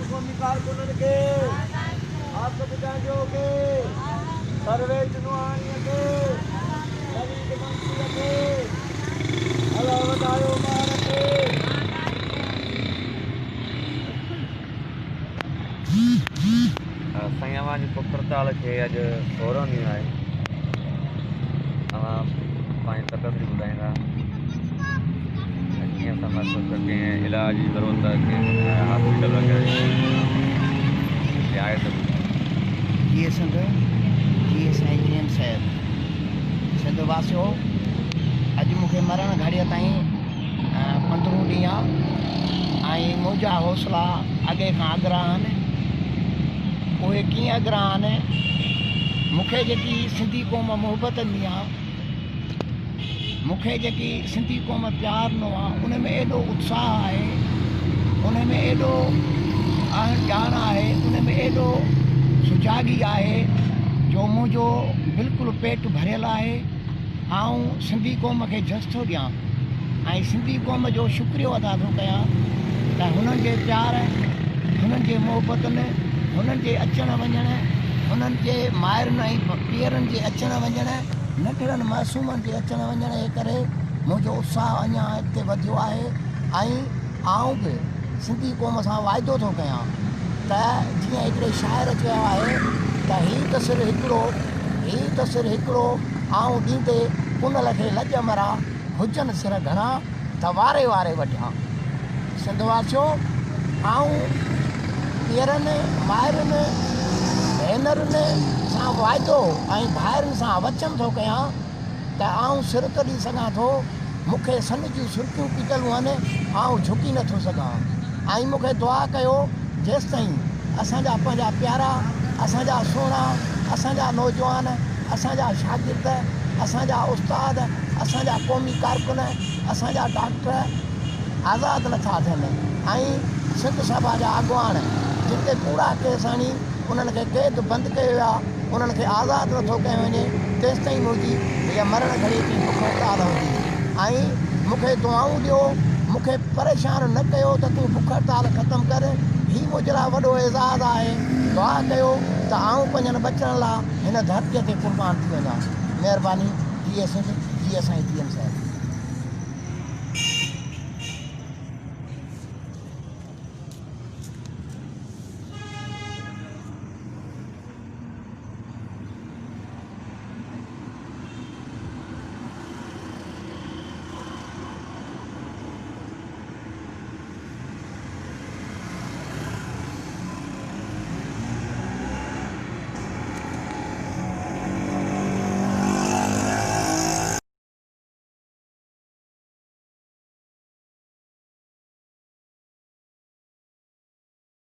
कौमी कारकुननि खे आसिफ जांजो खे परवेज नुआणीअ खे शरीक मंसीअ खे अलाह वधायो ॿार खे साईं अवां जी पुखरताल खे अॼु सोरहों ॾींहुं आहे। तव्हां पंहिंजी तकदीर ॿुधाईंदा कीअं समझ कंहिं इलाज जी ज़रूरत कंहिं हॉस्पिटल वग़ैरह आहे त जी साईं जी साहिब सिंध वासियो अॼु मूंखे मरण घड़ीअ ताईं 15 ॾींहं आहे ऐं मुंहिंजा हौसला अॻे खां अॻिरां आहिनि। उहे कीअं अॻिरां आहिनि, मूंखे जेकी सिंधी क़ौम मुहबत ॾिनी आहे, मूंखे जेकी सिंधी क़ौम प्यारु ॾिनो आहे, उन में एॾो उत्साह आहे, उन में एॾो ॼाण आहे, उन में एॾो सुजागी आहे जो मुंहिंजो बिल्कुलु पेट भरियल आहे। आऊं सिंधी क़ौम खे जस थो ॾियां ऐं सिंधी क़ौम जो शुक्रियो अदा थो कयां त हुननि जे प्यार, हुननि जे मुहबतनि, हुननि जे अचण वञण, हुननि जे माइरनि ऐं पीअरनि जे अचण वञण, नंढड़नि मासूमनि जे अचण वञण जे करे मुंहिंजो उत्साह अञा हिते वधियो आहे। ऐं आऊं बि सिंधी क़ौम सां वाइदो थो कयां त जीअं हिकिड़े शाइर चयो आहे त हीउ त सिर हिकिड़ो आऊं ॾींदे कुनल खे लॼ मरा, हुजनि सिर घणा त वारे वारे वठियां। सिंध वासियो, आऊं पीअरनि, माइरनि, भेनरुनि सां वाइदो ऐं भाइरनि सां वचन थो कयां त आऊं सिर कढी सघां थो। मूंखे सन जूं सुर्खियूं पीतलूं आहिनि, आऊं झुकी नथो सघां। ऐं मूंखे दुआ कयो जेसि ताईं असांजा पंहिंजा प्यारा, असांजा सुहिणा, असांजा नौजवान, असांजा शागिर्द, असांजा उस्ताद, असांजा क़ौमी कारकुन, असांजा डॉक्टर आज़ादु नथा थियनि ऐं सिंध सभा जा अॻुवान जिते कूड़ा केस आणी उन्हनि खे क़ैद बंदि कयो आहे, उन्हनि खे आज़ादु नथो कयो वञे, तेसि ताईं मुंहिंजी हीअ मरण घड़ी जी बुख हड़ताल हूंदी। ऐं मूंखे दुआऊं ॾियो, मूंखे परेशान न कयो त तूं बुख हड़ताल ख़तमु कर। हीउ मुंहिंजे लाइ वॾो एज़ाज़ु आहे। दुआ कयो त आऊं पंहिंजनि बचण लाइ हिन धरतीअ ते क़ुर्बान थी वञा। महिरबानी। जी साईं जी साहिब।